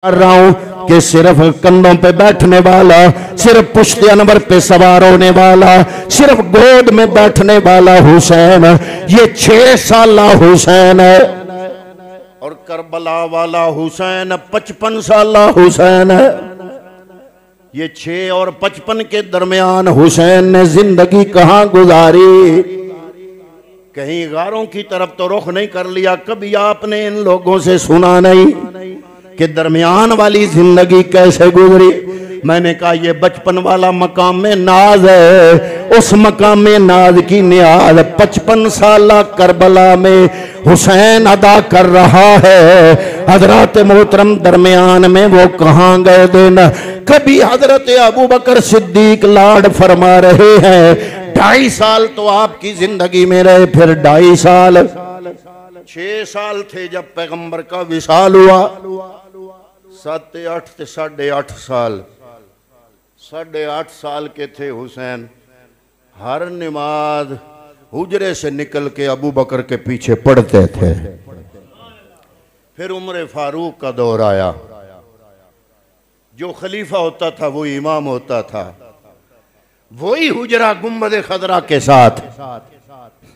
کر رہا ہوں کہ صرف کندھوں پہ بیٹھنے والا، صرف پشت انور پہ سوار ہونے والا، صرف گود میں بیٹھنے والا حسین یہ 6 سالہ حسین ہے، اور کربلا والا حسین 55 سالہ حسین ہے۔ یہ 6 اور 55 کے درمیان حسین نے زندگی کہاں گزاری؟ کہیں غاروں کی طرف تو رخ نہیں کر لیا؟ کبھی آپ نے ان لوگوں سے سنا نہیں کہ درمیان والی زندگی کیسے گزری؟ میں نے کہا یہ بچپن والا مقام ناز ہے، اس مقام ناز کی نیاز 55 سالہ کربلا میں حسین ادا کر رہا ہے۔ حضرات محترم درمیان میں وہ کہاں گئے دینا؟ کبھی حضرت ابوبکر صدیق لاڈ فرما رہے ہیں 2.5 سال تو آپ کی زندگی میں رہے، پھر 2.5 سال 6 سال تھے جب پیغمبر کا وصال ہوا، 7 8 تے 8.5 سال 8.5 سال کے تھے حسین۔ ہر نماز حجرے سے نکل کے ابو بکر کے پیچھے پڑھتے تھے۔ پھر عمر فاروق کا دور آیا، جو خلیفہ ہوتا تھا وہی امام ہوتا تھا، وہی حجرہ گنبد خضرا کے ساتھ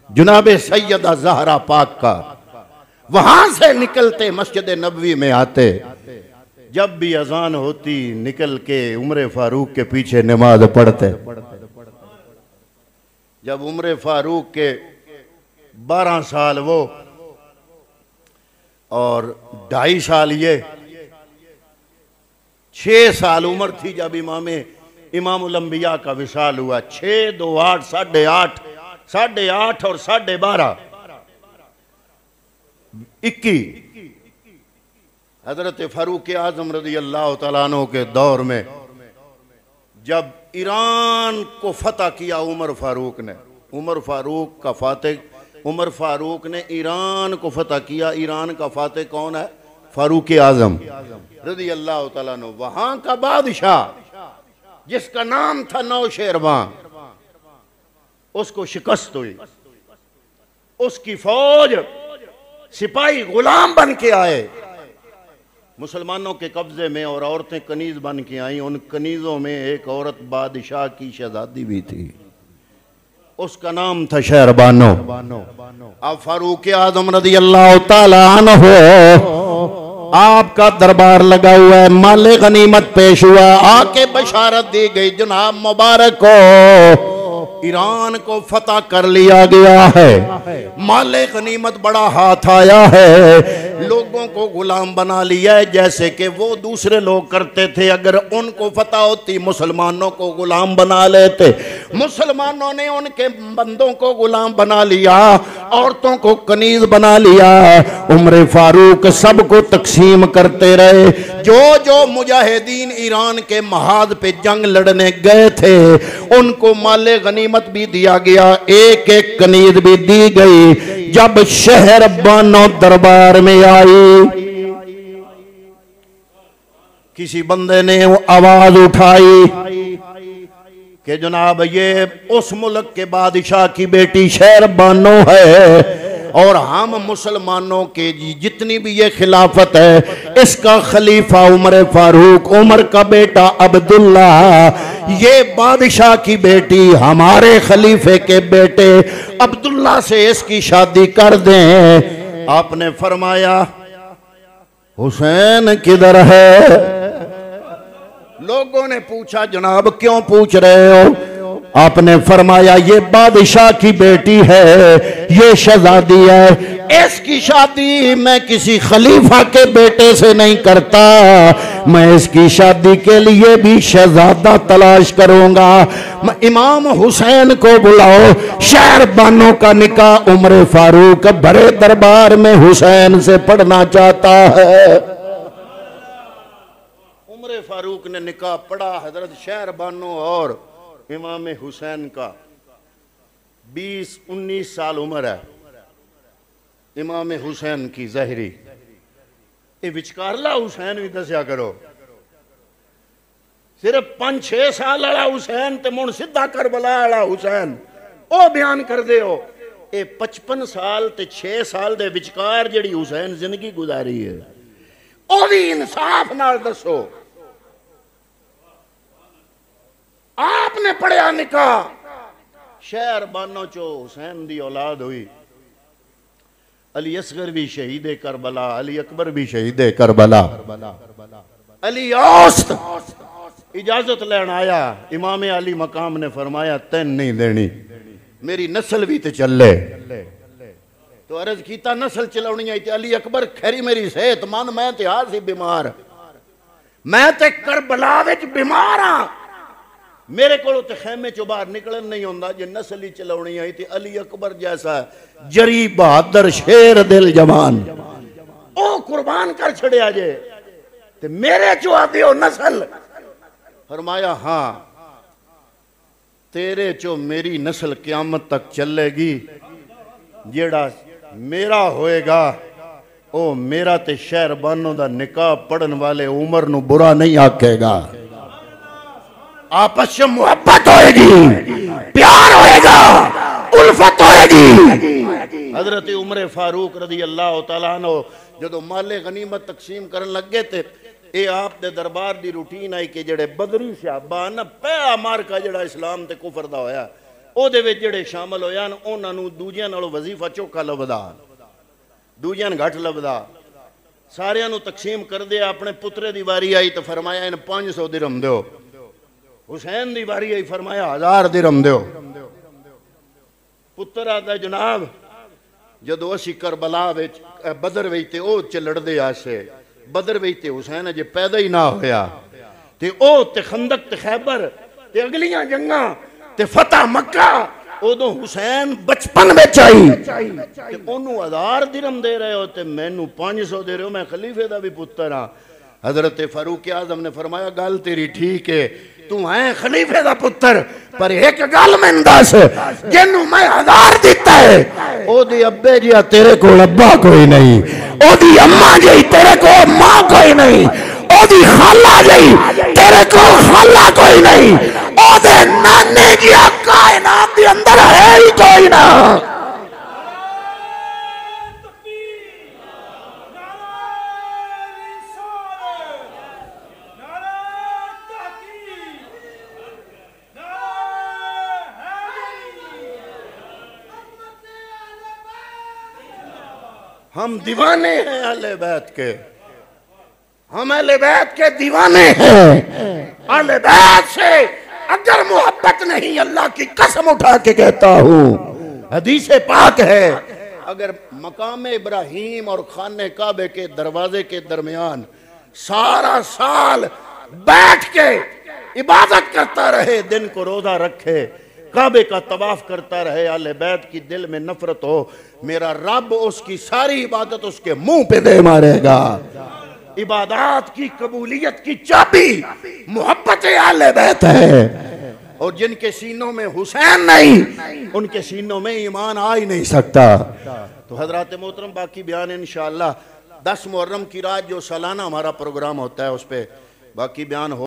جناب سیدہ زہرا پاک کا، وہاں سے نکلتے مسجد نبوی میں آتے، جب بھی اذان ہوتی نکل کے عمر فاروق کے پیچھے نماز پڑھتے۔ جب عمر فاروق کے 12 سال وہ اور 2.5 سال یہ، 6 سال عمر تھی جب امام الانبیاء کا وصال ہوا۔ 6 2 8 8.5 8.5 اور 12.5 21 حضرت فاروق اعظم رضی اللہ تعالیٰ عنہ کے دور میں جب ایران کو فتح کیا عمر فاروق نے، عمر فاروق نے ایران کو فتح کیا۔ ایران کا فاتح کون ہے؟ فاروق اعظم رضی اللہ تعالیٰ عنہ۔ وہاں کا بادشاہ جس کا نام تھا نوشیروان، اس کو شکست ہوئی، اس کی فوج سپاہی غلام بن کے آئے مسلمانوں کے قبضے میں، اور عورتیں کنیز بن کے آئیں۔ ان کنیزوں میں ایک عورت بادشاہ کی شہزادی بھی تھی، اس کا نام تھا شہربانو۔ اب فاروق اعظم رضی اللہ تعالیٰ عنہ آپ کا دربار لگا ہوا ہے، مال غنیمت پیش ہوا، آ کے بشارت دی گئی جناب مبارک کو ایران کو فتح کر لیا گیا ہے، مال غنیمت بڑا ہاتھ آیا ہے، لوگوں کو غلام بنا لیا ہے جیسے کہ وہ دوسرے لوگ کرتے تھے۔ اگر ان کو فتح ہوتی مسلمانوں کو غلام بنا لیتے، مسلمانوں نے ان کے بندوں کو غلام بنا لیا، عورتوں کو کنیز بنا لیا۔ عمر فاروق سب کو تقسیم کرتے رہے، جو مجاہدین ایران کے محاذ پہ جنگ لڑنے گئے تھے ان کو مال غنیمت بھی دیا گیا، ایک ایک کنیز بھی دی گئی۔ جب شہر بانو دربار میں آئی، کسی بندے نے آواز اٹھائی کہ جناب یہ اس ملک کے بادشاہ کی بیٹی شہر بانو ہے، اور ہم مسلمانوں کے جتنی بھی یہ خلافت ہے اس کا خلیفہ عمر فاروق، عمر کا بیٹا عبداللہ، یہ بادشاہ کی بیٹی ہمارے خلیفے کے بیٹے عبداللہ سے اس کی شادی کر دیں۔ آپ نے فرمایا حسین کدھر ہے؟ لوگوں نے پوچھا جناب کیوں پوچھ رہے ہو؟ آپ نے فرمایا یہ بادشاہ کی بیٹی ہے، یہ شہزادی ہے، اس کی شادی میں کسی خلیفہ کے بیٹے سے نہیں کرتا، میں اس کی شادی کے لیے بھی شہزادہ تلاش کروں گا۔ امام حسین کو بلاؤ، شہر بانو کا نکاح عمر فاروق بڑے دربار میں حسین سے پڑھنا چاہتا ہے۔ عمر فاروق نے نکاح پڑھا حضرت شہر بانو اور امام حسین کا۔ 19 سال عمر ہے امام حسین کی ظاہری، یہ وچکارلا حسین بھی دسیا کرو، صرف 5-6 سال والا حسین تے من سدھا کربلا والا حسین او بیان کر دے ہو۔ یہ 55 سال تے 6 سال دے وچکار جڑی حسین زندگی گزاری ہے، او بھی انصاف نال دسو آپ نے پڑھیا نکاح شہر بانو چو حسین دی اولاد ہوئی علی اصغر بھی شہید کربلا علی اکبر بھی شہید کربلا علی اوست اجازت لین آیا امام علی مقام نے فرمایا تین نہیں دینی میری نسل بھی تے چلے تو عرض کیتا نسل چلاونی آئی تے علی اکبر کھری میری صحت مان میں تے ہاں سی بیمار میں تے کربلا وچ بیمار ہاں میرے کو تے خیمے چو باہر نکلن نہیں ہوندا جے نسل ہی چلاونی آئی تے علی اکبر جیسا جری بہادر شیر دل جوان او قربان کر چھڑیا جے تے میرے چو آدھی ہو نسل فرمایا ہاں تیرے چو میری نسل قیامت تک چلے گی جیڑا میرا ہوئے گا او میرا تے شہر بانوں دا نکاح پڑھن والے عمر نو برا نہیں آکے گا آپس سے محبت ہوئے گی پیار ہوئے گا الفت ہوئے گی حضرت عمر فاروق رضی اللہ تعالیٰ عنہ جدو مال غنیمت تقسیم کرن لگے تھے اے آپ دے دربار دی روٹین آئی کہ جڑے بدری صحابہ نا پہلا مارکا جڑا اسلام تے کفر دا ہویا او دے وچ جڑے شامل ہویا نا اونا نو دوجیاں نالو وظیفہ چوکا لبدا دوجیاں گھٹ لبدا ساریاں نو تقسیم کر دیا اپنے پترے دی واری آئی تو فرمایا ان 500 درہم دیو حسین دی باری آئی فرمایا 1000 درہم دیو پتر آتا جناب جدو اسی کربلا بدر ویتے او چلڑ دے آسے بدر ویتے حسین جے پیدا ہی نہ ہویا تے او تے خندق تے خیبر تے اگلیاں جنگاں تے فتح مکہ او دو حسین بچپن میں چاہی تے انہوں 1000 درہم دے رہے ہو تے میں نو 500 دے رہے ہو میں خلیفے دا بھی پتر ہاں حضرت فاروق اعظم نے فرمایا گل تیری ٹھیک ہے تو ہیں خلیفے دا پتر پر ایک گل میں انداز جنہوں میں 1000 دیتا ہے او دی ابے جیا تیرے کو ابا کوئی نہیں او دی اماں جی تیرے کو ماں کوئی نہیں او دی خالہ جی تیرے کو خالہ کوئی نہیں او دے نانے جیا کائنات دی اندر ہے ہی کوئی نہ ہم دیوانے ہیں اہل بیت کے ہم اہل بیت کے دیوانے ہیں اہل بیت سے اگر محبت نہیں اللہ کی قسم اٹھا کے کہتا ہوں حدیث پاک ہے اگر مقام ابراہیم اور خانہ کعبے کے دروازے کے درمیان سارا سال بیٹھ کے عبادت کرتا رہے دن کو روزہ رکھے کعبے کا طواف کرتا رہے اہل بیت کی دل میں نفرت ہو میرا رب اس کی ساری عبادت اس کے منہ پہ دے مارے گا عبادات کی قبولیت کی چابی محبت اہل بیت ہے اور جن کے سینوں میں حسین نہیں ان کے سینوں میں ایمان آ ہی نہیں سکتا تو حضرات محترم باقی بیان انشاءاللہ 10 محرم کی رات جو سالانہ ہمارا پروگرام ہوتا ہے اس پہ باقی بیان ہو